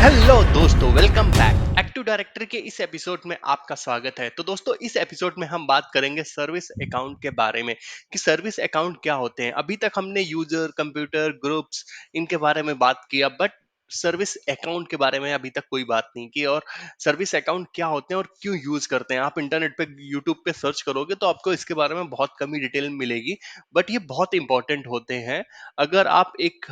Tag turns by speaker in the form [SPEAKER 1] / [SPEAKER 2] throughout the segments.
[SPEAKER 1] Hello दोस्तों, welcome back. Active director के इस एपिसोड में आपका स्वागत है। तो दोस्तों, इस एपिसोड में हम बात करेंगे सर्विस अकाउंट के बारे में कि सर्विस अकाउंट क्या होते हैं। अभी तक हमने यूजर, कंप्यूटर, ग्रुप्स इनके बारे में बात किया, बट सर्विस अकाउंट के बारे में अभी तक कोई बात नहीं की। और सर्विस अकाउंट क्या होते हैं और क्यों यूज करते हैं, आप इंटरनेट पे, यूट्यूब पे सर्च करोगे तो आपको इसके बारे में बहुत कम ही डिटेल मिलेगी। बट ये बहुत इंपॉर्टेंट होते हैं अगर आप एक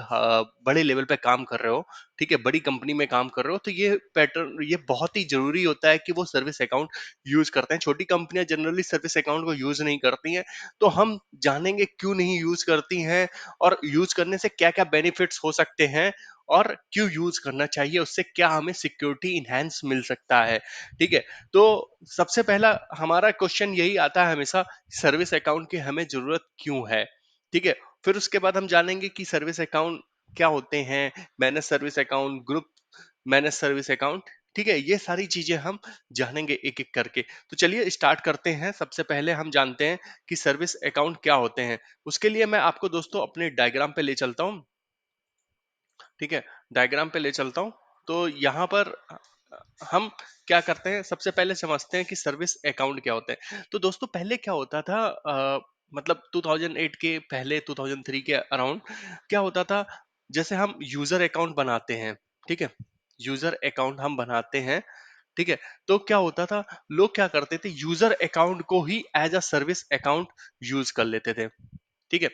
[SPEAKER 1] बड़े लेवल पे काम कर रहे हो, ठीक है, बड़ी कंपनी में काम कर रहे हो, तो ये पैटर्न, ये बहुत ही जरूरी होता है कि वो सर्विस अकाउंट यूज करते हैं। छोटी कंपनियां जनरली सर्विस अकाउंट को यूज नहीं करती हैं। तो हम जानेंगे क्यों नहीं यूज करती हैं और यूज करने से क्या क्या बेनिफिट्स हो सकते हैं और क्यों यूज करना चाहिए, उससे क्या हमें सिक्योरिटी इनहेंस मिल सकता है। ठीक है, तो सबसे पहला हमारा क्वेश्चन यही आता है हमेशा, सर्विस अकाउंट की हमें जरूरत क्यों है। ठीक है, फिर उसके बाद हम जानेंगे कि सर्विस अकाउंट क्या होते हैं, manage service account, group manage service account. ठीक है, ये सारी चीजें हम जानेंगे एक एक करके। तो चलिए स्टार्ट करते हैं। सबसे पहले हम जानते हैं कि सर्विस अकाउंट क्या होते हैं। उसके लिए मैं आपको दोस्तों अपने डायग्राम पे ले चलता हूँ। ठीक है, डायग्राम पे ले चलता हूँ। तो यहाँ पर हम क्या करते हैं, सबसे पहले समझते हैं कि सर्विस अकाउंट क्या होते हैं। तो दोस्तों, पहले क्या होता था, मतलब 2008 के पहले, 2003 के अराउंड क्या होता था, जैसे हम यूजर अकाउंट बनाते हैं। ठीक है, यूजर अकाउंट हम बनाते हैं। ठीक है, तो क्या होता था, लोग क्या करते थे, यूजर अकाउंट को ही as a service account use कर लेते थे। ठीक है,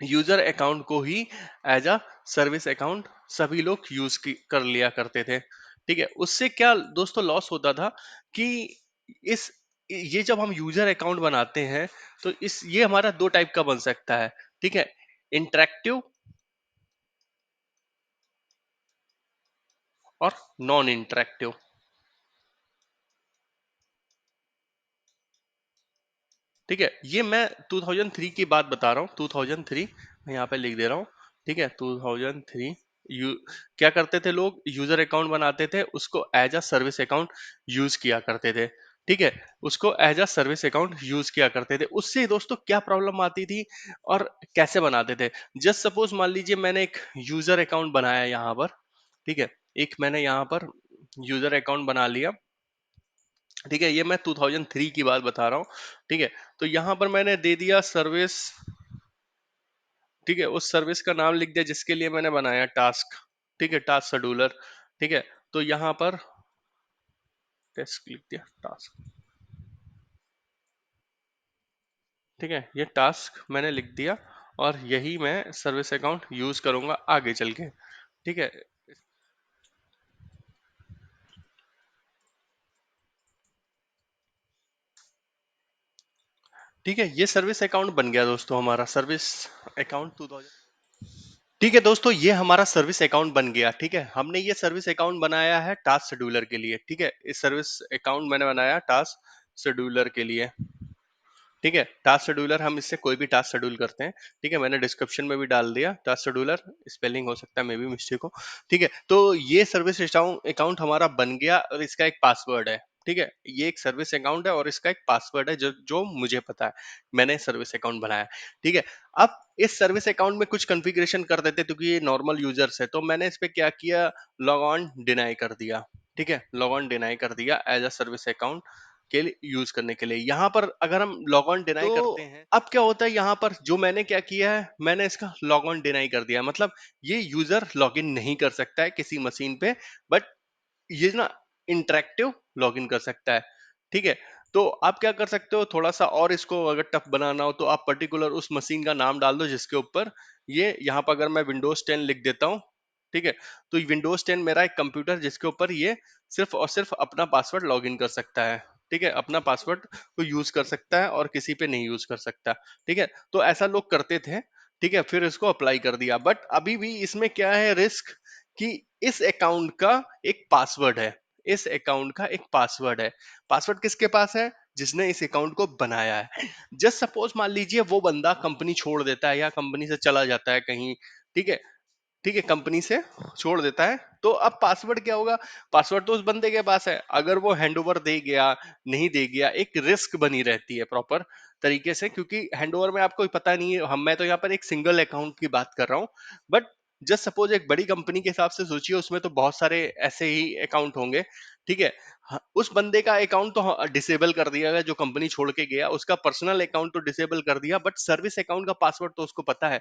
[SPEAKER 1] यूजर अकाउंट को ही एज अ सर्विस अकाउंट सभी लोग यूज कर लिया करते थे। ठीक है, उससे क्या दोस्तों लॉस होता था कि इस ये जब हम यूजर अकाउंट बनाते हैं तो इस ये हमारा दो टाइप का बन सकता है। ठीक है, इंटरेक्टिव और नॉन इंटरेक्टिव। ठीक है, ये मैं 2003 की बात बता रहा हूँ। 2003 मैं यहाँ पे लिख दे रहा हूँ। ठीक है, 2003 यू क्या करते थे लोग, यूजर अकाउंट बनाते थे, उसको as a service account use किया करते थे। ठीक है, उसको as a service account use किया करते थे। उससे दोस्तों क्या प्रॉब्लम आती थी और कैसे बनाते थे। जस्ट सपोज मान लीजिए मैंने एक यूजर अकाउंट बनाया यहाँ पर। ठीक है, एक मैंने यहाँ पर यूजर अकाउंट बना लिया। ठीक है, ये मैं 2003 की बात बता रहा हूँ। ठीक है, तो यहाँ पर मैंने दे दिया सर्विस। ठीक है, उस सर्विस का नाम लिख दिया जिसके लिए मैंने बनाया, टास्क। ठीक है, टास्क शेड्यूलर। ठीक है, तो यहाँ पर टेस्ट लिख दिया, टास्क। ठीक है, ये टास्क मैंने लिख दिया और यही मैं सर्विस अकाउंट यूज करूंगा आगे चल के। ठीक है, ठीक है, ये सर्विस अकाउंट बन गया दोस्तों, हमारा सर्विस अकाउंट 2000। ठीक है दोस्तों, ये हमारा सर्विस अकाउंट बन गया। ठीक है, हमने ये सर्विस अकाउंट बनाया है टास्क शेड्यूलर के लिए। ठीक है, इस सर्विस अकाउंट मैंने बनाया टास्क शेड्यूलर के लिए। ठीक है, टास्क शेड्यूलर, हम इससे कोई भी टास्क शेड्यूल करते हैं। ठीक है, मैंने डिस्क्रिप्शन में भी डाल दिया टास्क शेड्यूलर, स्पेलिंग हो सकता है मे भी मिस्टेक हो। ठीक है, तो ये सर्विस अकाउंट हमारा बन गया और इसका एक पासवर्ड है। ठीक है, ये एक सर्विस अकाउंट है और इसका एक पासवर्ड है जो जो मुझे पता है, मैंने सर्विस अकाउंट बनाया। ठीक है, अब इस सर्विस अकाउंट में कुछ कॉन्फ़िगरेशन कर देते क्योंकि ये नॉर्मल यूजर्स है, तो मैंने इस पे क्या किया, लॉग ऑन डिनाई कर दिया। ठीक है, लॉग ऑन डिनाई कर दिया एज अ सर्विस अकाउंट के लिए यूज करने के लिए। यहाँ पर अगर हम लॉग ऑन डिनाई तो करते हैं, अब क्या होता है, यहाँ पर जो मैंने क्या किया है, मैंने इसका लॉग ऑन डिनाई कर दिया। मतलब ये यूजर लॉग इन नहीं कर सकता है किसी मशीन पे, बट ये ना इंटरेक्टिव लॉग इन कर सकता है। ठीक है, तो आप क्या कर सकते हो, थोड़ा सा और इसको अगर टफ बनाना हो तो आप पर्टिकुलर उस मशीन का नाम डाल दो जिसके ऊपर ये, यहाँ पर अगर मैं विंडोज 10 लिख देता हूँ। ठीक है, तो विंडोज 10 मेरा एक कंप्यूटर जिसके ऊपर ये सिर्फ और सिर्फ अपना पासवर्ड लॉग इन कर सकता है। ठीक है, अपना पासवर्ड को यूज कर सकता है और किसी पे नहीं यूज कर सकता। ठीक है, तो ऐसा लोग करते थे। ठीक है, फिर इसको अप्लाई कर दिया, बट अभी भी इसमें क्या है रिस्क, कि इस अकाउंट का एक पासवर्ड है। इस अकाउंट का एक पासवर्ड है। पासवर्ड किसके पास है, जिसने इस अकाउंट को बनाया है। जस्ट सपोज मान लीजिए वो बंदा कंपनी छोड़ देता है या कंपनी से चला जाता है कहीं। ठीक है, ठीक है, कंपनी से छोड़ देता है, तो अब पासवर्ड क्या होगा, पासवर्ड तो उस बंदे के पास है। अगर वो हैंडओवर दे गया, नहीं दे गया, एक रिस्क बनी रहती है प्रॉपर तरीके से, क्योंकि हैंडओवर में आपको पता नहीं है। हम मैं तो यहाँ पर एक सिंगल अकाउंट की बात कर रहा हूँ, बट जस्ट सपोज एक बड़ी कंपनी के हिसाब से सोचिए, उसमें तो बहुत सारे ऐसे ही अकाउंट होंगे, ठीक है। उस बंदे का अकाउंट तो डिसेबल कर दिया गया, जो कंपनी छोड़ के गया उसका पर्सनल अकाउंट तो डिसेबल कर दिया, बट सर्विस अकाउंट का पासवर्ड तो उसको पता है।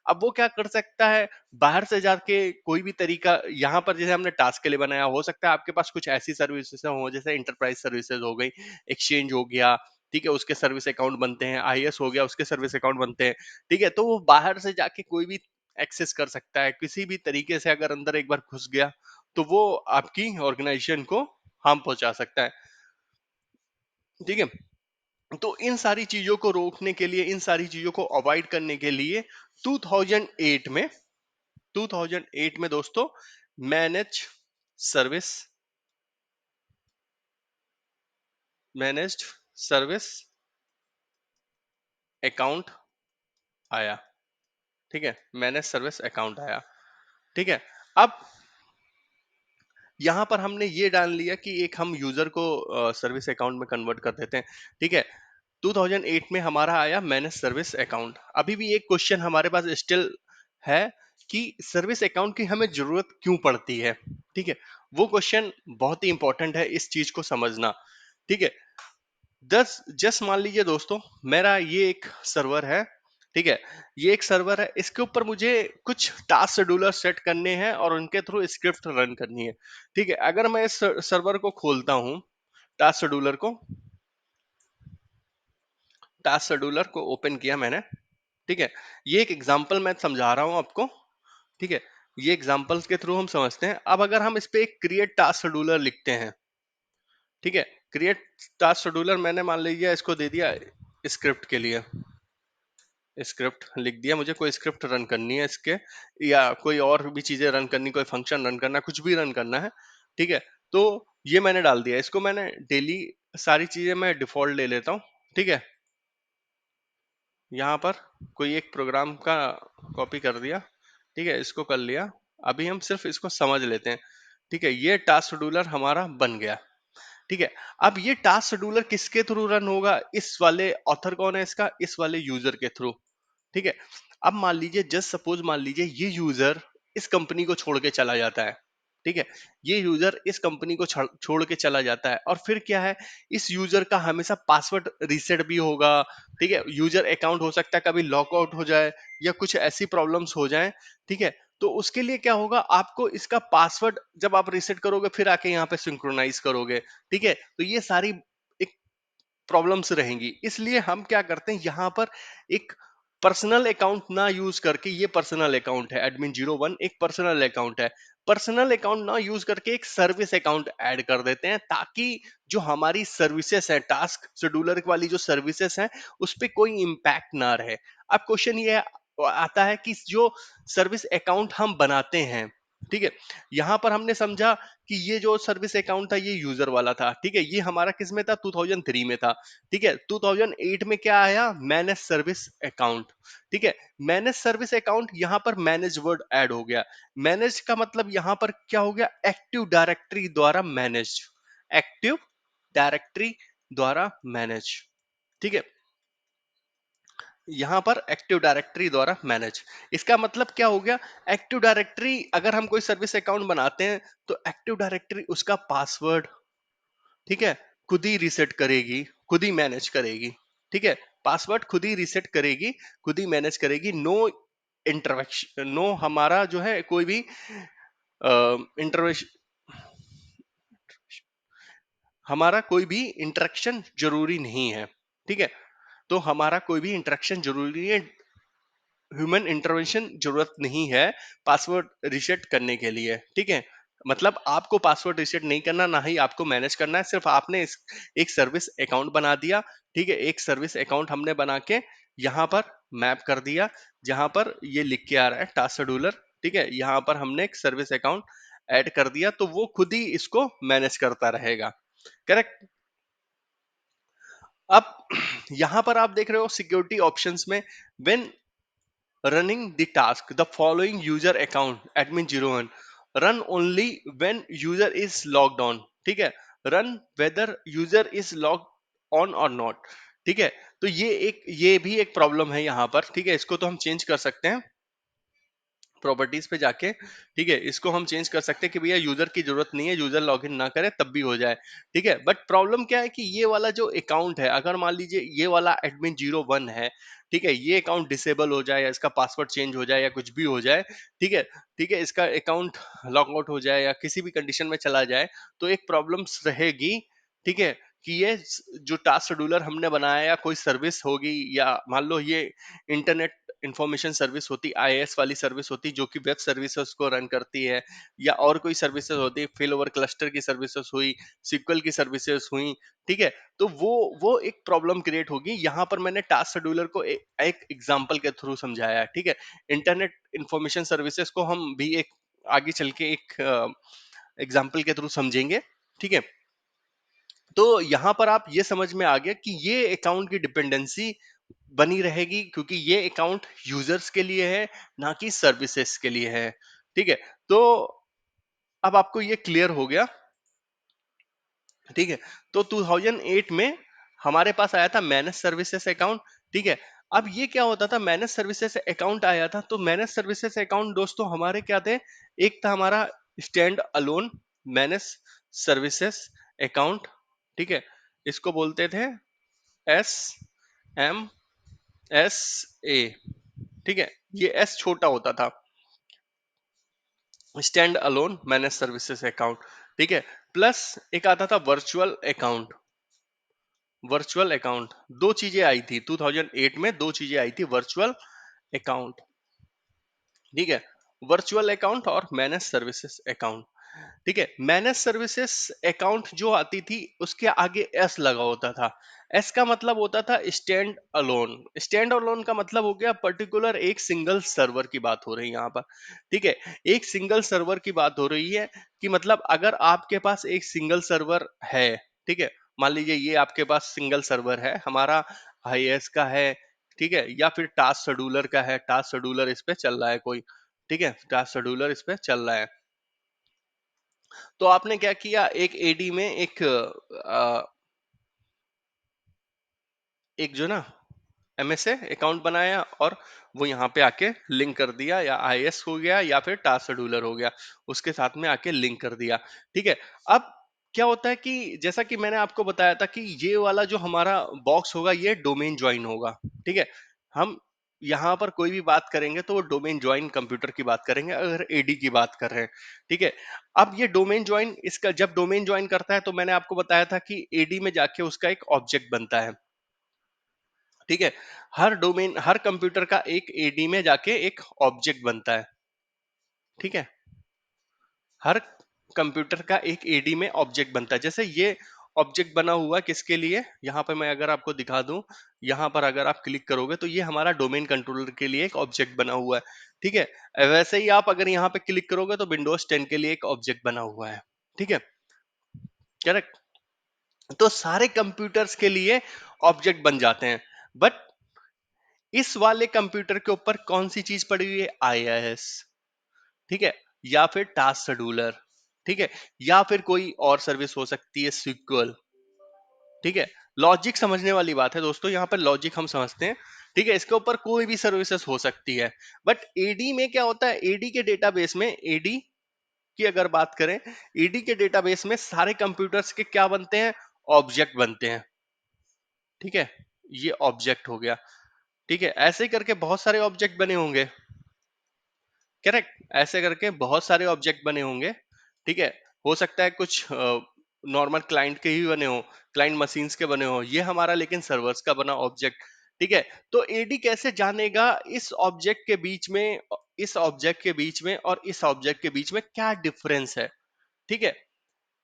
[SPEAKER 1] अब वो क्या कर सकता है, बाहर से जाके कोई भी तरीका, यहाँ पर जैसे हमने टास्क के लिए बनाया, हो सकता है आपके पास कुछ ऐसी सर्विसेज हो जैसे इंटरप्राइज सर्विसेज हो गई, एक्सचेंज हो गया, ठीक है, उसके सर्विस अकाउंट बनते हैं, आईएएस हो गया उसके सर्विस अकाउंट बनते हैं, ठीक है। तो वो बाहर से जाके कोई भी एक्सेस कर सकता है किसी भी तरीके से, अगर अंदर एक बार घुस गया तो वो आपकी ऑर्गेनाइजेशन को हार्म पहुंचा सकता है, ठीक है। तो इन सारी चीजों को रोकने के लिए, इन सारी चीजों को अवॉइड करने के लिए 2008 में 2008 में दोस्तों manage service managed service account आया, ठीक है। मैनेज सर्विस अकाउंट आया, ठीक है। अब यहां पर हमने ये डाल लिया कि एक हम यूजर को सर्विस अकाउंट में कन्वर्ट कर देते हैं, ठीक है। 2008 में हमारा आया मैनेज सर्विस अकाउंट। अभी भी एक क्वेश्चन हमारे पास स्टिल है कि सर्विस अकाउंट की हमें जरूरत क्यों पड़ती है, ठीक है। वो क्वेश्चन बहुत ही इंपॉर्टेंट है, इस चीज को समझना, ठीक है। दस जस्ट मान लीजिए दोस्तों, मेरा ये एक सर्वर है, ठीक है। ये एक सर्वर है, इसके ऊपर मुझे कुछ टास्क शेड्यूलर सेट करने हैं और उनके थ्रू स्क्रिप्ट रन करनी है, ठीक है। अगर मैं इस सर्वर को खोलता हूं, टास्क शेड्यूलर को टास्क शेड्यूलर को ओपन किया मैंने, ठीक है। ये एक एग्जांपल मैं समझा रहा हूं आपको, ठीक है। ये एग्जांपल्स के थ्रू हम समझते हैं। अब अगर हम इस पे एक क्रिएट टास्क शेड्यूलर लिखते हैं, ठीक है, क्रिएट टास्क शेड्यूलर मैंने मान लीजिए इसको दे दिया स्क्रिप्ट के लिए, स्क्रिप्ट लिख दिया, मुझे कोई स्क्रिप्ट रन करनी है इसके, या कोई और भी चीजें रन करनी, कोई फंक्शन रन करना, कुछ भी रन करना है, ठीक है। तो ये मैंने डाल दिया, इसको मैंने डेली सारी चीजें मैं डिफॉल्ट ले लेता हूँ, ठीक है। यहाँ पर कोई एक प्रोग्राम का कॉपी कर दिया, ठीक है, इसको कर लिया। अभी हम सिर्फ इसको समझ लेते हैं, ठीक है। ये टास्क शेड्यूलर हमारा बन गया, ठीक है। अब ये टास्क शेड्यूलर किसके थ्रू रन होगा, इस वाले ऑथर कौन है इसका, इस वाले यूजर के थ्रू, ठीक है। अब मान लीजिए, जस्ट सपोज मान लीजिए ये यूजर इस कंपनी को छोड़ के चला जाता है, ठीक है। ये यूजर इस कंपनी को छोड़ के चला जाता है, और फिर क्या है, इस यूजर का हमेशा पासवर्ड रीसेट भी होगा, ठीक है। यूजर अकाउंट हो सकता है कभी लॉकआउट हो जाए, या कुछ ऐसी प्रॉब्लम्स हो जाए, ठीक है। तो उसके लिए क्या होगा, आपको इसका पासवर्ड जब आप रीसेट करोगे फिर आके यहाँ पे सिंक्रोनाइज करोगे, ठीक है। तो ये सारी एक प्रॉब्लम्स रहेंगी, इसलिए हम क्या करते हैं, यहाँ पर एक पर्सनल अकाउंट ना यूज करके, ये पर्सनल अकाउंट है admin01, एक पर्सनल अकाउंट है, पर्सनल अकाउंट ना यूज करके एक सर्विस अकाउंट ऐड कर देते हैं, ताकि जो हमारी सर्विसेज है, टास्क शेड्यूलर वाली जो सर्विसेज हैं, उस पर कोई इम्पैक्ट ना रहे। अब क्वेश्चन ये आता है कि जो सर्विस अकाउंट हम बनाते हैं, ठीक है, यहां पर हमने समझा कि ये जो सर्विस अकाउंट था ये यूजर वाला था, ठीक है। ये हमारा किस में था, 2003 में था, ठीक है। 2008 में क्या आया, मैनेज सर्विस अकाउंट, ठीक है। मैनेज सर्विस अकाउंट, यहां पर मैनेज वर्ड ऐड हो गया। मैनेज का मतलब यहां पर क्या हो गया, एक्टिव डायरेक्टरी द्वारा मैनेज, एक्टिव डायरेक्टरी द्वारा मैनेज, ठीक है। यहां पर एक्टिव डायरेक्टरी द्वारा मैनेज, इसका मतलब क्या हो गया, एक्टिव डायरेक्टरी अगर हम कोई सर्विस अकाउंट बनाते हैं, तो एक्टिव डायरेक्टरी उसका पासवर्ड, ठीक है, खुद ही रीसेट करेगी, खुद ही मैनेज करेगी, ठीक है। पासवर्ड खुद ही रीसेट करेगी, खुद ही मैनेज करेगी, नो इंटरवेक्शन, नो हमारा जो है कोई भी इंटरवेशन, हमारा कोई भी इंटरेक्शन जरूरी नहीं है, ठीक है। तो हमारा कोई भी इंटरेक्शन जरूरी नहीं है, ह्यूमन इंटरवेंशन जरूरत नहीं है पासवर्ड रीसेट करने के लिए, ठीक है। मतलब आपको पासवर्ड रीसेट नहीं करना, ना ही आपको मैनेज करना है, सिर्फ आपने एक सर्विस अकाउंट बना दिया, ठीक है। एक सर्विस अकाउंट हमने बना के यहाँ पर मैप कर दिया, जहां पर ये लिख के आ रहा है टास्क शेड्यूलर, ठीक है। यहाँ पर हमने एक सर्विस अकाउंट ऐड कर दिया, तो वो खुद ही इसको मैनेज करता रहेगा, करेक्ट। अब यहां पर आप देख रहे हो सिक्योरिटी ऑप्शंस में, when running the task, the following user account admin01 run only when user is logged on, ठीक है। run whether user is logged on or not, ठीक है। तो ये भी एक प्रॉब्लम है यहाँ पर, ठीक है। इसको तो हम चेंज कर सकते हैं, प्रॉपर्टीज पे जाके, ठीक है, इसको हम चेंज कर सकते हैं कि भैया यूजर की जरूरत नहीं है, यूजर लॉगिन ना करे तब भी हो जाए। ठीक है, बट प्रॉब्लम क्या है कि ये वाला जो अकाउंट है, अगर मान लीजिए ये वाला एडमिन 01 है, ठीक है, ये अकाउंट डिसेबल हो जाए या इसका पासवर्ड चेंज हो जाए या कुछ भी हो जाए, ठीक है, ठीक है, इसका अकाउंट लॉग आउट हो जाए या किसी भी कंडीशन में चला जाए, तो एक प्रॉब्लम रहेगी। ठीक है, कि ये जो टास्क शेड्यूलर हमने बनाया या कोई सर्विस होगी, या मान लो ये इंटरनेट इंफॉर्मेशन सर्विस होती, आईएएस वाली सर्विस होती जो कि वेब सर्विसेज को रन करती है, या और कोई सर्विसेज होती, फेल ओवर क्लस्टर की सर्विसेज हुई, सिक्वल की सर्विसेज हुई, ठीक है, तो वो एक प्रॉब्लम क्रिएट होगी। यहाँ पर मैंने टास्क शेड्यूलर को एक एग्जांपल के थ्रू समझाया है। ठीक है, इंटरनेट इंफॉर्मेशन सर्विसेज को हम भी एक आगे चल के एक एग्जाम्पल के थ्रू समझेंगे। ठीक है, तो यहां पर आप ये समझ में आ गया कि ये अकाउंट की डिपेंडेंसी बनी रहेगी, क्योंकि ये अकाउंट यूजर्स के लिए है, ना कि सर्विसेज के लिए है। ठीक है, तो अब आपको ये क्लियर हो गया। ठीक है, तो 2008 में हमारे पास आया था मैनेज सर्विसेज अकाउंट। ठीक है, अब ये क्या होता था, मैनेज सर्विसेज अकाउंट आया था, तो मैनेज सर्विसेज अकाउंट दोस्तों हमारे क्या थे, एक था हमारा stand alone manage services account. ठीक है, इसको बोलते थे SMSA। ठीक है, ये एस छोटा होता था, stand alone manage services account. ठीक है, प्लस एक आता था वर्चुअल अकाउंट। वर्चुअल अकाउंट, दो चीजें आई थी 2008 में, दो चीजें आई थी, वर्चुअल अकाउंट। ठीक है, वर्चुअल अकाउंट और मैनेज सर्विसेज अकाउंट। ठीक है, मैनेज सर्विसेज अकाउंट जो आती थी उसके आगे एस लगा होता था। एस का मतलब होता था स्टैंड अलोन। स्टैंड अलोन का मतलब हो गया पर्टिकुलर एक सिंगल सर्वर की बात हो रही है यहाँ पर। ठीक है, एक सिंगल सर्वर की बात हो रही है, कि मतलब अगर आपके पास एक सिंगल सर्वर है, ठीक है, मान लीजिए ये आपके पास सिंगल सर्वर है, हमारा आईएएस का है, ठीक है, या फिर टास्क शेड्यूलर का है, टास्क शेड्यूलर इस पे चल रहा है कोई, ठीक है, टास्क शेड्यूलर इस पे चल रहा है, तो आपने क्या किया, एक एडी में एक जो ना एमएसए अकाउंट बनाया, और वो यहाँ पे आके लिंक कर दिया, या आईएएस हो गया या फिर टास्क शेड्यूलर हो गया, उसके साथ में आके लिंक कर दिया। ठीक है, अब क्या होता है कि जैसा कि मैंने आपको बताया था कि ये वाला जो हमारा बॉक्स होगा ये डोमेन ज्वाइन होगा। ठीक है, हम यहाँ पर कोई भी बात करेंगे तो वो डोमेन ज्वाइन कंप्यूटर की बात करेंगे, अगर एडी की बात कर रहे हैं। ठीक है, अब ये डोमेन ज्वाइन, इसका जब डोमेन ज्वाइन करता है तो मैंने आपको बताया था कि एडी में जाके उसका एक ऑब्जेक्ट बनता है। ठीक है, हर डोमेन, हर कंप्यूटर का एक एडी में जाके एक ऑब्जेक्ट बनता है। ठीक है, हर कंप्यूटर का एक एडी में ऑब्जेक्ट बनता है। जैसे ये ऑब्जेक्ट बना हुआ है किसके लिए, यहाँ पे मैं अगर आपको दिखा दूं, यहाँ पर अगर आप क्लिक करोगे तो ये हमारा डोमेन कंट्रोलर के लिए एक ऑब्जेक्ट बना हुआ है। ठीक है, वैसे ही आप अगर यहाँ पे क्लिक करोगे तो विंडोज 10 के लिए एक ऑब्जेक्ट बना हुआ है। ठीक है, करेक्ट, तो सारे कंप्यूटर्स के लिए ऑब्जेक्ट बन जाते हैं, बट इस वाले कंप्यूटर के ऊपर कौन सी चीज पड़ी हुई है, आईएएस। ठीक है, या फिर टास्क शेड्यूलर, ठीक है, या फिर कोई और सर्विस हो सकती है, सिक्वल। ठीक है, लॉजिक समझने वाली बात है दोस्तों, यहाँ पर लॉजिक हम समझते हैं। ठीक है, इसके ऊपर कोई भी सर्विसेज हो सकती है, बट एडी में क्या होता है, एडी के डेटाबेस में, एडी की अगर बात करें, एडी के डेटाबेस में सारे कंप्यूटर्स के क्या बनते हैं, ऑब्जेक्ट बनते हैं। ठीक है, ये ऑब्जेक्ट हो गया। ठीक है, ऐसे ही करके बहुत सारे ऑब्जेक्ट बने होंगे, करेक्ट, ऐसे करके बहुत सारे ऑब्जेक्ट बने होंगे। ठीक है, हो सकता है कुछ नॉर्मल क्लाइंट के ही बने हो, क्लाइंट मशीन्स के बने हो, ये हमारा लेकिन सर्वर्स का बना ऑब्जेक्ट। ठीक है, तो एडी कैसे जानेगा इस ऑब्जेक्ट के बीच में, इस ऑब्जेक्ट के बीच में और इस ऑब्जेक्ट के बीच में क्या डिफरेंस है। ठीक है,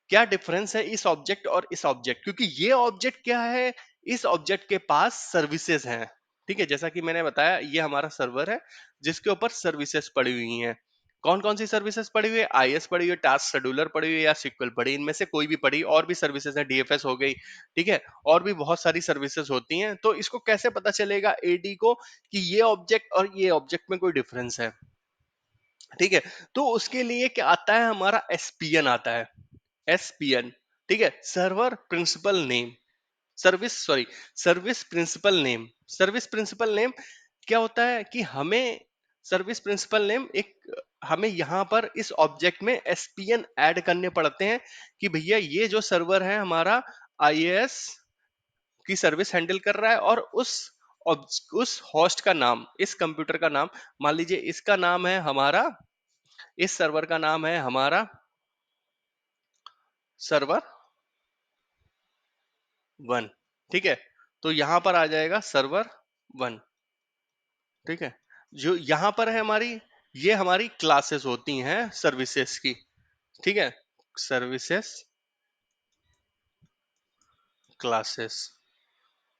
[SPEAKER 1] क्या डिफरेंस है इस ऑब्जेक्ट और इस ऑब्जेक्ट, क्योंकि ये ऑब्जेक्ट क्या है, इस ऑब्जेक्ट के पास सर्विसेज हैं। ठीक है, जैसा कि मैंने बताया ये हमारा सर्वर है जिसके ऊपर सर्विसेज पड़ी हुई हैं। कौन कौन सी सर्विसेज पड़ी हुई है, आईएस पड़ी हुई है, टास्क शेड्यूलर पड़ी हुई है, या सिक्वल पड़ी, इनमें से कोई भी पड़ी, और भी सर्विसेज है, डीएफएस हो गई। ठीक है, और भी बहुत सारी सर्विसेज होती हैं, तो इसको कैसे पता चलेगा एडी को कि ये ऑब्जेक्ट और ये ऑब्जेक्ट में कोई डिफरेंस है। ठीक है, तो उसके लिए क्या आता है, हमारा एसपीएन आता है, एसपीएन। ठीक है, server principal name, service sorry service principal name. Service principal name क्या होता है कि हमें सर्विस प्रिंसिपल नेम एक हमें यहाँ पर इस ऑब्जेक्ट में एसपीएन ऐड करने पड़ते हैं कि भैया ये जो सर्वर है हमारा आईएएस की सर्विस हैंडल कर रहा है, और उस होस्ट का नाम, इस कंप्यूटर का नाम, मान लीजिए इसका नाम है हमारा, इस सर्वर का नाम है हमारा सर्वर 1। ठीक है, तो यहां पर आ जाएगा सर्वर 1। ठीक है, जो यहां पर है हमारी, ये हमारी क्लासेस होती हैं सर्विसेज की। ठीक है, सर्विसेज क्लासेस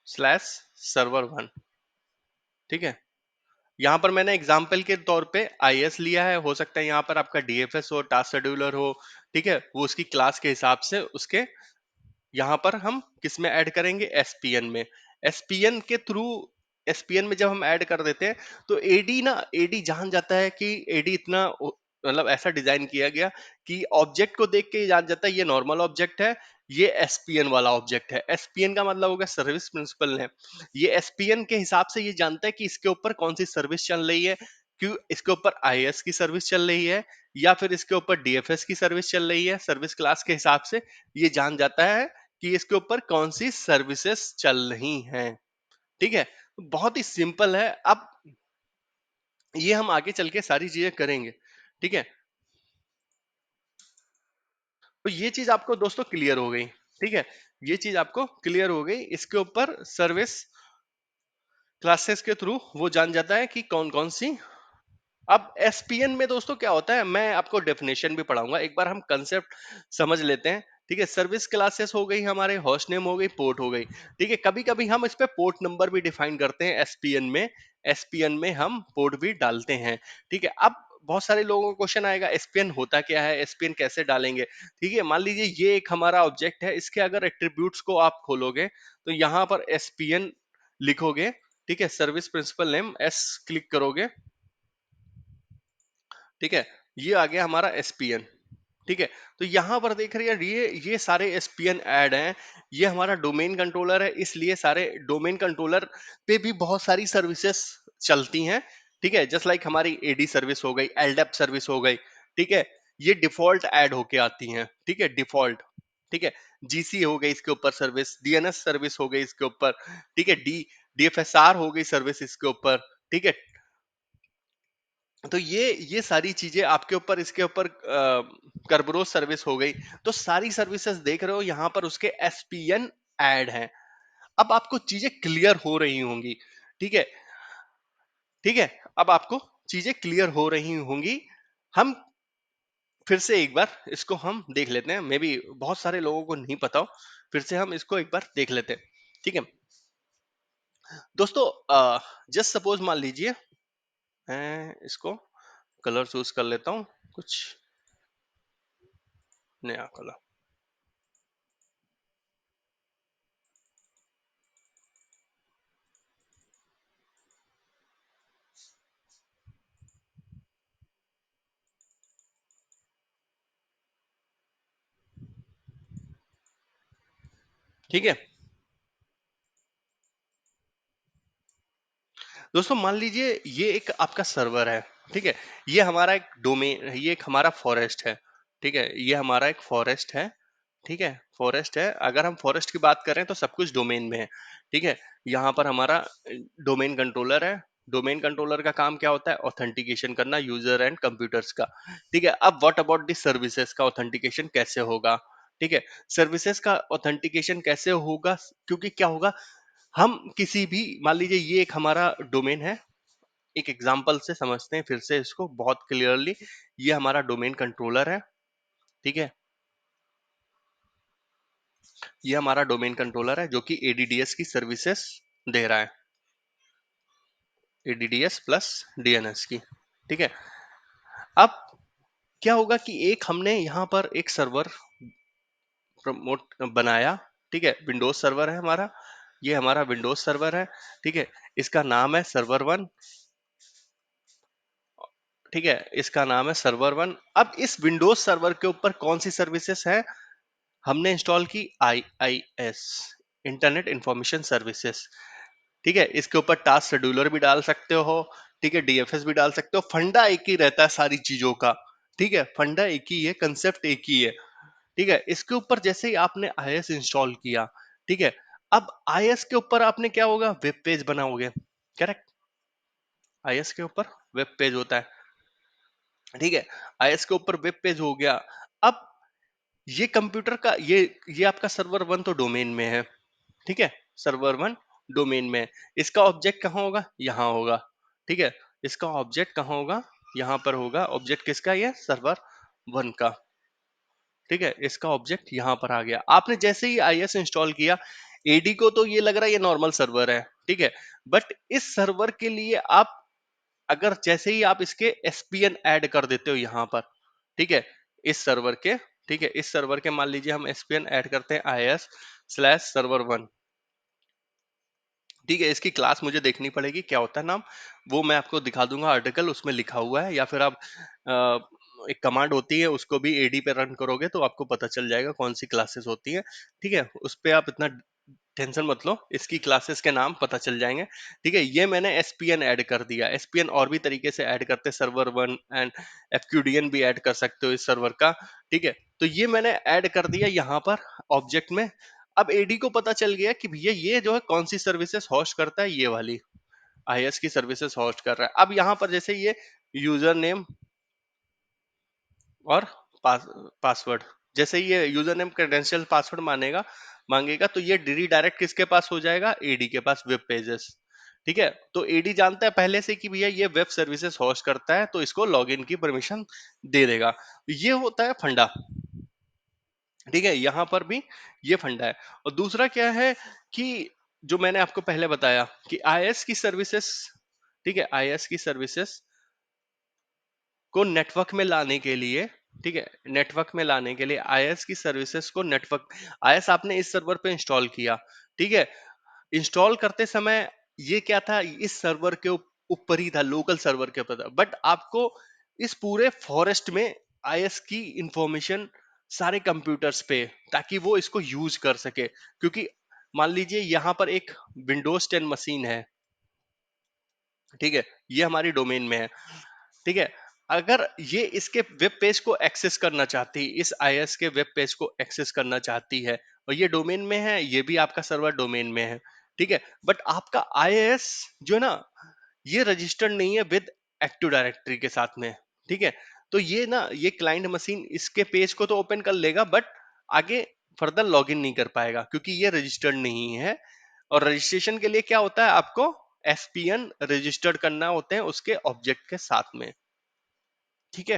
[SPEAKER 1] स्लैश सर्वर 1। ठीक है, यहाँ पर मैंने एग्जाम्पल के तौर पे आईएस लिया है, हो सकता है यहाँ पर आपका डीएफएस हो, टास्क शेड्यूलर हो। ठीक है, वो उसकी क्लास के हिसाब से उसके यहाँ पर हम किस में ऐड करेंगे, एसपीएन में। एसपीएन के थ्रू, एसपीएन में जब हम ऐड कर देते हैं तो एडी ना, एडी जान जाता है कि एडी इतना मतलब ऐसा डिजाइन किया गया कि ऑब्जेक्ट को देख के ही जान जाता है ये नॉर्मल ऑब्जेक्ट है, ये एसपीएन वाला ऑब्जेक्ट है। एसपीएन का मतलब होगा सर्विस प्रिंसिपल है। ये एसपीएन के हिसाब से ये जानता है कि इसके ऊपर कौन सी सर्विस चल रही है, क्यों इसके ऊपर आईएएस की सर्विस चल रही है या फिर इसके ऊपर डीएफएस की सर्विस चल रही है। सर्विस क्लास के हिसाब से ये जान जाता है कि इसके ऊपर कौन सी सर्विसेज चल रही हैं। ठीक है, बहुत ही सिंपल है। अब ये हम आगे चल के सारी चीजें करेंगे। ठीक है, तो ये चीज आपको दोस्तों क्लियर हो गई। ठीक है, ये चीज आपको क्लियर हो गई, इसके ऊपर सर्विस क्लासेस के थ्रू वो जान जाता है कि कौन कौन सी। अब एसपीएन में दोस्तों क्या होता है, मैं आपको डेफिनेशन भी पढ़ाऊंगा, एक बार हम कंसेप्ट समझ लेते हैं। ठीक है, सर्विस क्लासेस हो गई हमारे, होस्ट नेम हो गई, पोर्ट हो गई। ठीक है, कभी कभी हम इस पे पोर्ट नंबर भी डिफाइन करते हैं एसपीएन में। एसपीएन में हम पोर्ट भी डालते हैं। ठीक है, अब बहुत सारे लोगों को क्वेश्चन आएगा एसपीएन होता क्या है, एसपीएन कैसे डालेंगे। ठीक है, मान लीजिए ये एक हमारा ऑब्जेक्ट है, इसके अगर एट्रीब्यूट्स को आप खोलोगे तो यहाँ पर एसपीएन लिखोगे। ठीक है, सर्विस प्रिंसिपल नेम एस क्लिक करोगे। ठीक है, ये आ गया हमारा एसपीएन। ठीक है, तो यहां पर देख रहे हैं ये सारे एसपीएन ऐड हैं। ये हमारा डोमेन कंट्रोलर है, इसलिए सारे डोमेन कंट्रोलर पे भी बहुत सारी सर्विसेज चलती हैं। ठीक है, जस्ट लाइक हमारी एडी सर्विस हो गई, एलडेप सर्विस हो गई। ठीक है, ये डिफॉल्ट ऐड होके आती हैं। ठीक है, डिफॉल्ट। ठीक है, जीसी हो गई इसके ऊपर सर्विस, डीएनएस सर्विस हो गई इसके ऊपर। ठीक है, डीएफएसआर हो गई सर्विस इसके ऊपर। ठीक है, तो ये सारी चीजें आपके ऊपर, इसके ऊपर कर्बरोज सर्विस हो गई। तो सारी सर्विसेज देख रहे हो यहाँ पर उसके एसपीएन ऐड हैं। अब आपको चीजें क्लियर हो रही होंगी। ठीक है, ठीक है, अब आपको चीजें क्लियर हो रही होंगी। हम फिर से एक बार इसको हम देख लेते हैं, मे बी बहुत सारे लोगों को नहीं पता हो, फिर से हम इसको एक बार देख लेते हैं। ठीक है दोस्तों, जस्ट सपोज मान लीजिए मैं इसको कलर चूज कर लेता हूँ, कुछ नया कलर। ठीक है दोस्तों, मान लीजिए ये एक आपका सर्वर है। ठीक है, ये हमारा एक डोमेन, ये एक हमारा फॉरेस्ट है। ठीक है, ये हमारा एक फॉरेस्ट है। ठीक है, फॉरेस्ट है, अगर हम फॉरेस्ट की बात करें तो सब कुछ डोमेन में है। ठीक है, यहाँ पर हमारा डोमेन कंट्रोलर है। डोमेन कंट्रोलर का काम क्या होता है, ऑथेंटिकेशन करना यूजर एंड कंप्यूटर्स का। ठीक है, अब व्हाट अबाउट दी सर्विसेज का ऑथेंटिकेशन कैसे होगा। ठीक है, सर्विसेज का ऑथेंटिकेशन कैसे होगा, क्योंकि क्या होगा, हम किसी भी, मान लीजिए ये एक हमारा डोमेन है, एक एग्जांपल से समझते हैं फिर से इसको बहुत क्लियरली। ये हमारा डोमेन कंट्रोलर है। ठीक है, ये हमारा डोमेन कंट्रोलर है जो कि एडीडीएस की सर्विसेज दे रहा है, एडीडीएस प्लस डीएनएस की। ठीक है, अब क्या होगा कि एक हमने यहाँ पर एक सर्वर प्रमोट बनाया। ठीक है, विंडोज सर्वर है हमारा, ये हमारा विंडोज सर्वर है। ठीक है, इसका नाम है सर्वर 1। ठीक है, इसका नाम है सर्वर 1। अब इस विंडोज सर्वर के ऊपर कौन सी सर्विसेज है, हमने इंस्टॉल की आईआईएस, इंटरनेट इंफॉर्मेशन सर्विसेज। ठीक है, इसके ऊपर टास्क शेड्यूलर भी डाल सकते हो। ठीक है, डीएफएस भी डाल सकते हो, फंडा एक ही रहता है सारी चीजों का। ठीक है, फंडा एक ही है, कंसेप्ट एक ही है। ठीक है, इसके ऊपर जैसे ही आपने आईएस इंस्टॉल किया, ठीक है, अब आईएस के ऊपर आपने क्या होगा, वेब पेज बनाओगे। करेक्ट, आईएस के ऊपर वेब पेज होता है। ठीक है, आईएस के ऊपर वेब पेज हो गया। अब ये कंप्यूटर का ये आपका सर्वर वन तो डोमेन में है। ठीक है, सर्वर वन डोमेन में है। इसका ऑब्जेक्ट कहाँ होगा, यहाँ होगा। ठीक है, इसका ऑब्जेक्ट कहाँ होगा, यहाँ पर होगा। ऑब्जेक्ट किसका, ये सर्वर वन का। ठीक है, इसका ऑब्जेक्ट यहाँ पर आ गया। आपने जैसे ही आईएस इंस्टॉल किया, एडी को तो ये लग रहा है ये नॉर्मल सर्वर है। ठीक है, बट इस सर्वर के लिए आप अगर जैसे ही आप इसके एसपीएन ऐड कर देते हो यहाँ पर, ठीक है, इस सर्वर के, ठीक है, इस सर्वर के मान लीजिए हम एसपीएन ऐड करते हैं IIS/server1। ठीक है, इसकी क्लास मुझे देखनी पड़ेगी क्या होता है नाम, वो मैं आपको दिखा दूंगा, आर्टिकल उसमें लिखा हुआ है। या फिर आप एक कमांड होती है उसको भी एडी पे रन करोगे तो आपको पता चल जाएगा कौन सी क्लासेस होती है। ठीक है, उस पे आप इतना टेंशन मत लो, इसकी क्लासेस के नाम पता चल जाएंगे। ठीक है, ये मैंने एसपीएन ऐड कर दिया। एसपीएन और भी तरीके से ऐड करते हैं, सर्वर वन एंड एफक्यूडीएन भी ऐड कर सकते हो इस सर्वर का। ठीक है, तो ये मैंने ऐड कर दिया यहाँ पर ऑब्जेक्ट में। अब एडी को पता चल गया कि भैया ये जो है कौन सी सर्विसेज होस्ट करता है, ये वाली आईएस की सर्विसेज होस्ट कर रहा है। अब यहाँ पर जैसे ये यूजर नेम और पासवर्ड, जैसे ये यूजर नेम क्रेडेंशियल पासवर्ड मांगेगा तो ये रीडायरेक्ट किसके पास हो जाएगा, एडी के पास, वेब पेजेस। ठीक है, तो एडी जानता है पहले से कि भैया ये वेब सर्विसेज होस्ट करता है, तो इसको लॉगिन की परमिशन दे देगा। ये होता है फंडा। ठीक है, यहां पर भी ये फंडा है। और दूसरा क्या है कि जो मैंने आपको पहले बताया कि आईएस की सर्विसेज, ठीक है, आईएस की सर्विसेज को नेटवर्क में लाने के लिए, ठीक है, नेटवर्क में लाने के लिए आईएस की सर्विसेज को नेटवर्क, आईएस आपने इस सर्वर पे इंस्टॉल किया। ठीक है, इंस्टॉल करते समय ये क्या था, इस सर्वर के ऊपर ही था, लोकल सर्वर के ऊपर था। बट आपको इस पूरे फॉरेस्ट में आईएस की इंफॉर्मेशन सारे कंप्यूटर्स पे, ताकि वो इसको यूज कर सके। क्योंकि मान लीजिए यहाँ पर एक विंडोज 10 मशीन है। ठीक है, ये हमारी डोमेन में है। ठीक है, अगर ये इसके वेब पेज को एक्सेस करना चाहती, इस आईएस के वेब पेज को एक्सेस करना चाहती है, और ये डोमेन में है, ये भी आपका सर्वर डोमेन में है। ठीक है, बट आपका आईएस जो है ना, ये रजिस्टर्ड नहीं है विद एक्टिव डायरेक्टरी के साथ में। ठीक है, तो ये ना, ये क्लाइंट मशीन इसके पेज को तो ओपन कर लेगा, बट आगे फर्दर लॉगिन नहीं कर पाएगा क्योंकि ये रजिस्टर्ड नहीं है। और रजिस्ट्रेशन के लिए क्या होता है, आपको एसपीएन रजिस्टर्ड करना होते हैं उसके ऑब्जेक्ट के साथ में। ठीक है,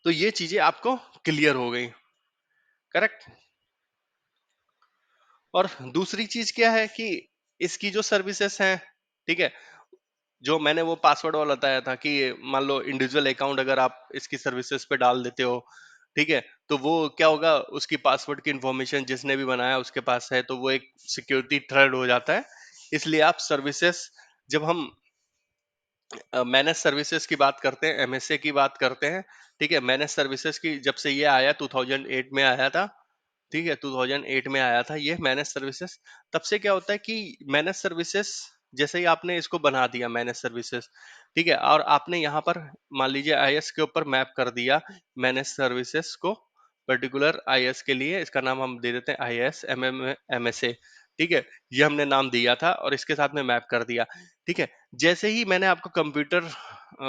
[SPEAKER 1] तो ये चीजें आपको क्लियर हो गई। करेक्ट। और दूसरी चीज क्या है कि इसकी जो सर्विसेज हैं, ठीक है, जो मैंने वो पासवर्ड वाला बताया था कि मान लो इंडिविजुअल अकाउंट अगर आप इसकी सर्विसेज पे डाल देते हो, ठीक है, तो वो क्या होगा, उसकी पासवर्ड की इंफॉर्मेशन जिसने भी बनाया उसके पास है, तो वो एक सिक्योरिटी थ्रेड हो जाता है। इसलिए आप सर्विसेज, जब हम मैनेज सर्विसेज की बात करते हैं, एमएसए की बात करते हैं, ठीक है, मैनेज सर्विसेज की जब से ये आया 2008 में आया था। ठीक है, 2008 में आया था ये मैनेज सर्विसेज। तब से क्या होता है कि मैनेज सर्विसेज, जैसे ही आपने इसको बना दिया मैनेज सर्विसेज, ठीक है, और आपने यहाँ पर मान लीजिए आईएस के ऊपर मैप कर दिया मैनेज सर्विसेज को, पर्टिकुलर आईएस के लिए इसका नाम हम दे देते हैं IIS/MMSA। ठीक है, ये हमने नाम दिया था और इसके साथ में मैप कर दिया। ठीक है, जैसे ही मैंने आपको कंप्यूटर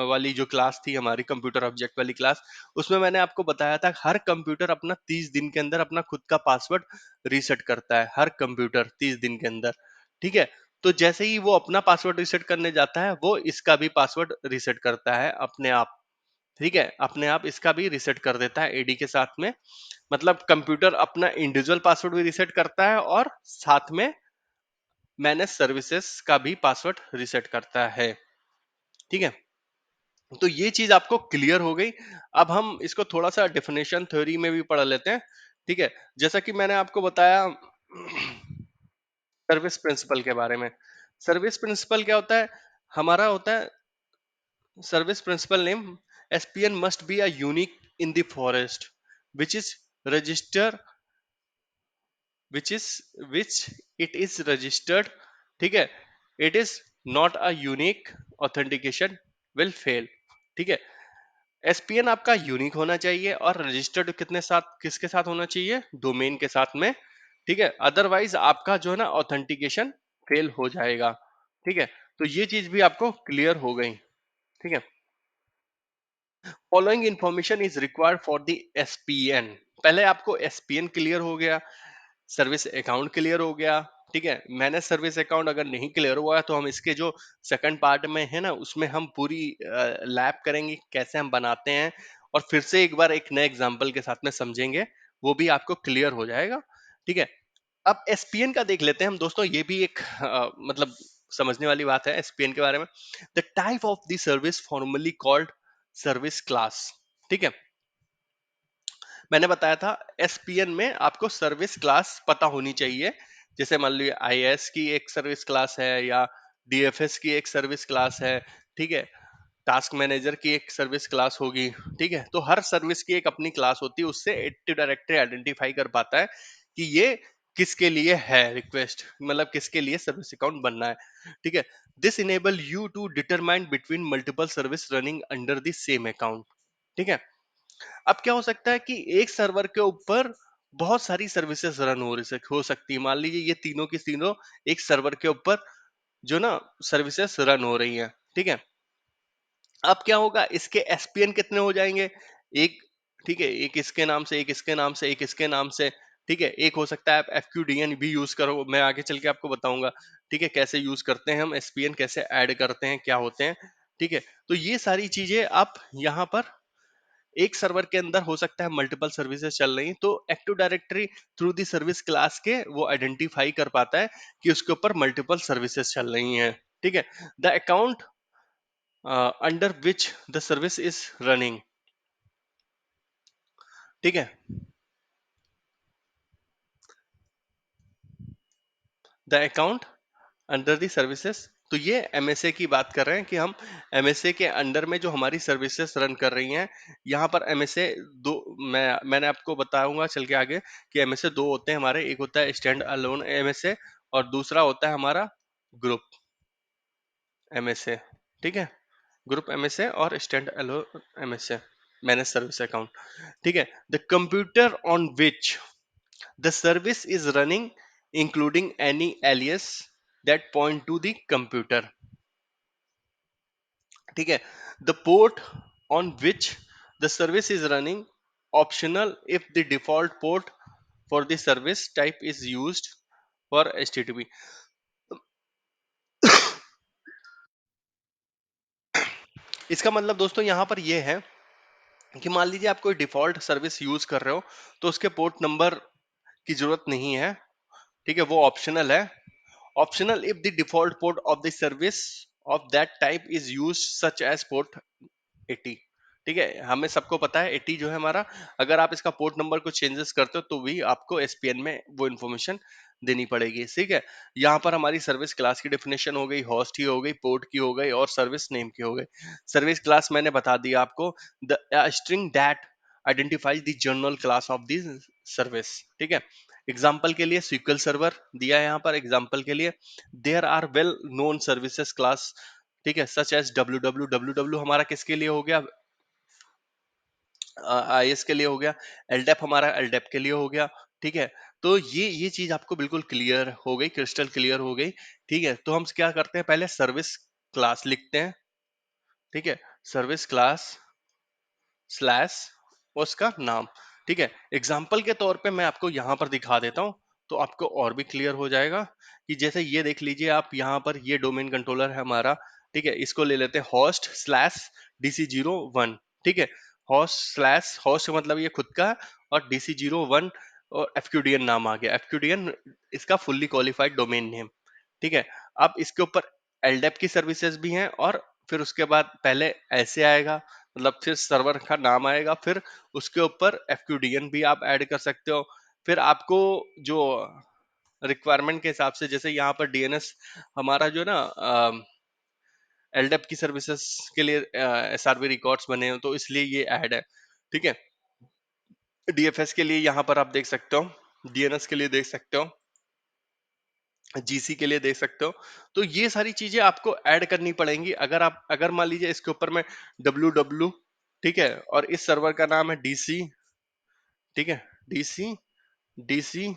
[SPEAKER 1] वाली जो क्लास थी हमारी, कंप्यूटर ऑब्जेक्ट वाली क्लास, उसमें मैंने आपको बताया था हर कंप्यूटर अपना 30 दिन के अंदर अपना खुद का पासवर्ड रीसेट करता है, हर कंप्यूटर 30 दिन के अंदर। ठीक है, तो जैसे ही वो अपना पासवर्ड रीसेट करने जाता है, वो इसका भी पासवर्ड रीसेट करता है अपने आप। ठीक है, अपने आप इसका भी रीसेट कर देता है एडी के साथ में। मतलब कंप्यूटर अपना इंडिविजुअल पासवर्ड भी रीसेट करता है और साथ में मैनेज सर्विसेज का भी पासवर्ड रीसेट करता है। ठीक है, तो ये चीज आपको क्लियर हो गई। अब हम इसको थोड़ा सा डेफिनेशन थ्योरी में भी पढ़ लेते हैं। ठीक है, जैसा कि मैंने आपको बताया सर्विस प्रिंसिपल के बारे में। सर्विस प्रिंसिपल क्या होता है, हमारा होता है service principal name, SPN must be a unique in the forest which is register which is which it is registered। ठीक है, it is not a unique authentication will fail. ठीक है, एसपीएन आपका यूनिक होना चाहिए और रजिस्टर्ड कितने साथ, किसके साथ होना चाहिए, डोमेन के साथ में। ठीक है, अदरवाइज आपका जो है ना ऑथेंटिकेशन फेल हो जाएगा। ठीक है, तो ये चीज भी आपको क्लियर हो गई। ठीक है, following information is required for the ESPN. पहले आपको एसपीएन क्लियर हो गया, सर्विस अकाउंट क्लियर हो गया। ठीक है, मैनेज सर्विस अकाउंट अगर नहीं क्लियर हुआ है तो हम इसके जो सेकंड पार्ट में है ना उसमें हम पूरी लैब करेंगे कैसे हम बनाते हैं, और फिर से एक बार एक नए एग्जांपल के साथ में समझेंगे, वो भी आपको क्लियर हो जाएगा। ठीक है, अब एसपीएन का देख लेते हैं हम दोस्तों, ये भी एक मतलब समझने वाली बात है एसपीएन के बारे में। The type of the service formally called service class. ठीक है, मैंने बताया था एसपीएन में आपको सर्विस क्लास पता होनी चाहिए। जैसे मान लीजिए आईएएस की एक सर्विस क्लास है या डीएफएस की एक सर्विस क्लास है। ठीक है, टास्क मैनेजर की एक सर्विस क्लास होगी। ठीक है, तो हर सर्विस की एक अपनी क्लास होती है, उससे एक्टिव डायरेक्टरी आइडेंटिफाई कर पाता है कि ये किसके लिए है रिक्वेस्ट, मतलब किसके लिए सर्विस अकाउंट बनना है। ठीक है, this enable you to determine between multiple service running under the same account. ठीक है, अब क्या हो सकता है कि एक सर्वर के ऊपर बहुत सारी सर्विसेज रन हो सकती है। मान लीजिए ये तीनों की तीनों एक सर्वर के ऊपर जो ना सर्विसेज रन हो रही हैं। ठीक है, अब क्या होगा, इसके एसपीएन कितने हो जाएंगे, एक। ठीक है, एक इसके नाम से, एक इसके नाम से, एक इसके नाम से। ठीक है, एक हो सकता है आप एफक्यूडीएन भी यूज करो, मैं आगे चल के आपको बताऊंगा। ठीक है, कैसे यूज करते हैं हम एसपीएन, कैसे ऐड करते हैं, क्या होते हैं। ठीक है, तो ये सारी चीजें आप यहाँ पर एक सर्वर के अंदर हो सकता है मल्टीपल सर्विसेज चल रही हैं, तो active directory through the service class के वो आइडेंटिफाई कर पाता है कि उसके ऊपर मल्टीपल सर्विसेज चल रही हैं। ठीक है, the account under which the service is running. ठीक है, the account under the services, तो ये एमएसए की बात कर रहे हैं कि हम एमएसए के अंडर में जो हमारी सर्विसेज रन कर रही हैं, यहाँ पर एमएसए दो, मैंने आपको बताऊंगा चल के आगे कि एमएसए दो होते हैं हमारे, एक होता है स्टैंड अलोन एमएसए और दूसरा होता है हमारा ग्रुप एमएसए। ठीक है, ग्रुप एमएसए और stand alone MSA, manage service account. ठीक है, the computer on which the service is running including any alias that point to the computer। ठीक है, the port on which the service is running optional if the default port for the service type is used for http। इसका मतलब दोस्तों यहाँ पर यह है कि मान लीजिए आप कोई डिफॉल्ट सर्विस यूज कर रहे हो तो उसके पोर्ट नंबर की जरूरत नहीं है। ठीक है, वो ऑप्शनल है। Optional if the default port of the service of that type is use such as port 80। ठीक है, हमें सबको पता है 80 जो है हमारा, अगर आप इसका पोर्ट नंबर को चेंजेस करते हो तो भी आपको एसपीएन में वो इन्फॉर्मेशन देनी पड़ेगी। ठीक है, यहाँ पर हमारी सर्विस क्लास की डेफिनेशन हो गई, होस्ट की हो गई, पोर्ट की हो गई और सर्विस नेम की हो गई। सर्विस क्लास मैंने बता दिया आपको, the string that identifies the general class of the service. ठीक है, एग्जाम्पल के लिए SQL सर्वर दिया है यहाँ पर एग्जाम्पल के लिए, there are well known services class. ठीक है, सच एज www हमारा किसके लिए हो गया, आईएस के लिए हो गया, एलडेप हमारा एलडेप के लिए हो गया। ठीक है, तो ये चीज आपको बिल्कुल क्लियर हो गई, क्रिस्टल क्लियर हो गई। ठीक है, तो हम क्या करते हैं, पहले सर्विस क्लास लिखते हैं। ठीक है, सर्विस क्लास स्लैश उसका नाम। ठीक है, एग्जाम्पल के तौर पे मैं आपको यहाँ पर दिखा देता हूँ तो आपको और भी क्लियर हो जाएगा कि जैसे ये देख लीजिए आप यहाँ पर, ये डोमेन कंट्रोलर है हमारा। ठीक है, इसको ले लेते हैं होस्ट स्लैश DC01। ठीक है, होस्ट स्लैश होस्ट मतलब ये खुद का, और DC01 और एफक्यूडीएन नाम आ गया, एफक्यूडीएन इसका फुल्ली क्वालिफाइड डोमेन नेम। ठीक है, अब इसके ऊपर एलडेप की सर्विसेज भी हैं, और फिर उसके बाद पहले ऐसे आएगा, मतलब फिर सर्वर का नाम आएगा, फिर उसके ऊपर एफक्यूडीएन भी आप ऐड कर सकते हो। फिर आपको जो रिक्वायरमेंट के हिसाब से, जैसे यहाँ पर डीएनएस हमारा जो ना एलडेप की सर्विसेज के लिए एसआरबी रिकॉर्ड्स बने हो तो इसलिए ये ऐड है। ठीक है, डीएफएस के लिए यहाँ पर आप देख सकते हो, डीएनएस के लिए देख सकते हो, जीसी के लिए दे सकते हो। तो ये सारी चीजें आपको ऐड करनी पड़ेंगी। अगर मान लीजिए इसके ऊपर मैं ww, ठीक है, और इस सर्वर का नाम है डीसी, ठीक है, डीसी डीसी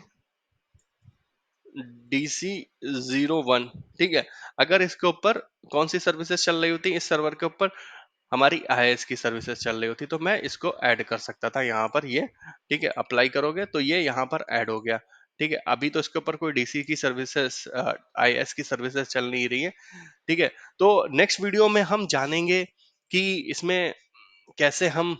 [SPEAKER 1] डीसी 01, ठीक है। अगर इसके ऊपर कौन सी सर्विसेज चल रही होती है, इस सर्वर के ऊपर हमारी आईएस की सर्विसेज चल रही होती, तो मैं इसको ऐड कर सकता था यहाँ पर ये, ठीक है। अप्लाई करोगे तो ये यहाँ पर ऐड हो गया, ठीक है। अभी तो इसके ऊपर कोई डीसी की सर्विसेज, आईएस की सर्विसेज चल नहीं रही है, ठीक है। तो नेक्स्ट वीडियो में हम जानेंगे कि इसमें कैसे हम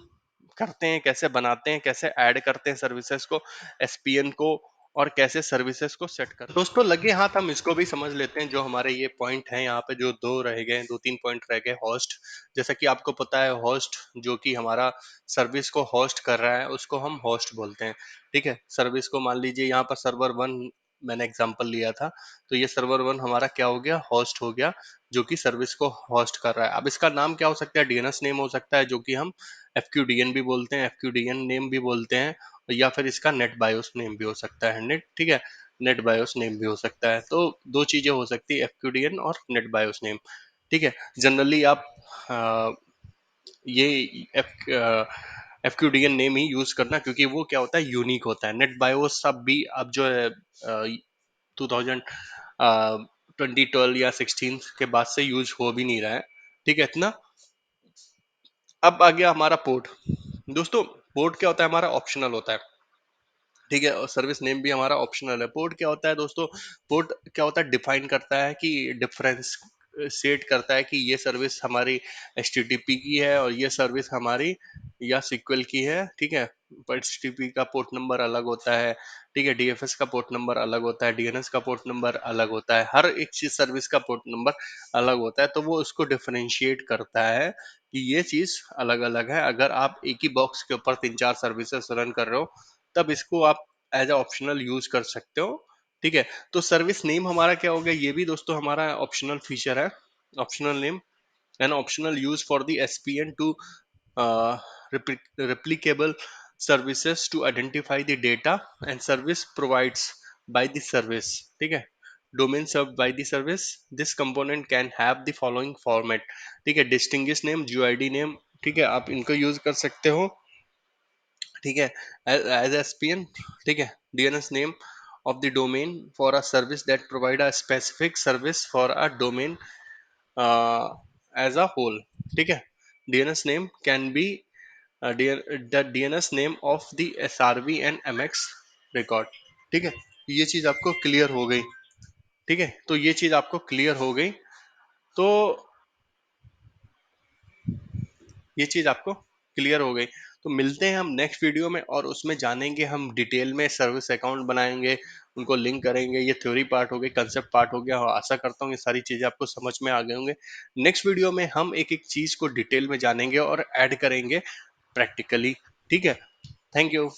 [SPEAKER 1] करते हैं, कैसे बनाते हैं, कैसे ऐड करते हैं सर्विसेज को, एसपीएन को, और कैसे सर्विसेज को सेट कर। दोस्तों लगे हाथ हम इसको भी समझ लेते हैं, जो हमारे ये पॉइंट हैं यहाँ पे, जो दो रह गए, दो तीन पॉइंट रह गए। होस्ट, जैसा कि आपको पता है, होस्ट जो कि हमारा सर्विस को होस्ट कर रहा है उसको हम होस्ट बोलते हैं, ठीक है। सर्विस को मान लीजिए यहाँ पर सर्वर वन मैंने एग्जांपल लिया था, तो ये सर्वर वन हमारा क्या हो गया, होस्ट हो गया, जो कि सर्विस को होस्ट कर रहा है। अब इसका नाम क्या हो सकता है, डीएनएस नेम हो सकता है, जो कि हम एफक्यूडीएन भी बोलते हैं, एफक्यूडीएन नेम भी बोलते हैं, या फिर इसका नेट बायोस नेम भी हो सकता है, नेट, ठीक है, नेट बायोस नेम भी हो सकता है। तो दो चीजें हो सकती है, एफक्यूडीएन और नेट बायोस नेम, ठीक है। जनरली आप अ, ये एफक्यूडीएन नेम ही यूज करना, क्योंकि वो क्या होता है, यूनिक होता है। नेट बायोस अब जो है 2000 2012 या 16 के बाद से यूज हो भी नहीं रहा है, ठीक है इतना। अब आ गया हमारा पोर्ट। दोस्तों पोर्ट क्या होता है, हमारा ऑप्शनल होता है, ठीक है, और सर्विस नेम भी हमारा ऑप्शनल है। पोर्ट क्या होता है दोस्तों, पोर्ट क्या होता है, डिफाइन करता है कि डिफरेंस सेट करता है कि ये सर्विस हमारी एचटीटीपी की है और ये सर्विस हमारी या सीक्वल की है, ठीक है। पर एचटीटीपी का पोर्ट नंबर अलग होता है, ठीक है, डीएफएस का पोर्ट नंबर अलग होता है, डीएनएस का पोर्ट नंबर अलग होता है, हर एक चीज सर्विस का पोर्ट नंबर अलग होता है। तो वो उसको डिफरेंशिएट करता है कि ये चीज अलग अलग है। अगर आप एक ही बॉक्स के ऊपर तीन चार सर्विसेज रन कर रहे हो, तब इसको आप एज ऑप्शनल यूज कर सकते हो, ठीक है। तो सर्विस नेम हमारा क्या हो गया, ये भी दोस्तों हमारा ऑप्शनल फीचर है, optional name, an optional use for the SPN to replicable services to identify the data and service provides by the service, ठीक है। domain served by the service, this component can have the following format, ठीक है। distinguished name, GUID name, ठीक है, आप इनको use कर सकते हो, ठीक है, एज एसपीएन, ठीक है। DNS name of the domain for a service that provide a specific service for a domain as a whole, ठीक है। DNS name can be the DNS name of the SRV and MX record, ठीक है। ये चीज आपको clear हो गई, ठीक है। तो ये चीज आपको क्लियर हो गई, तो ये चीज आपको क्लियर हो गई। तो मिलते हैं हम नेक्स्ट वीडियो में, और उसमें जानेंगे हम डिटेल में, सर्विस अकाउंट बनाएंगे, उनको लिंक करेंगे। ये थ्योरी पार्ट हो गई, कंसेप्ट पार्ट हो गया, और आशा करता हूँ ये सारी चीजें आपको समझ में आ गए होंगे। नेक्स्ट वीडियो में हम एक एक चीज को डिटेल में जानेंगे और ऐड करेंगे प्रैक्टिकली, ठीक है। Thank you.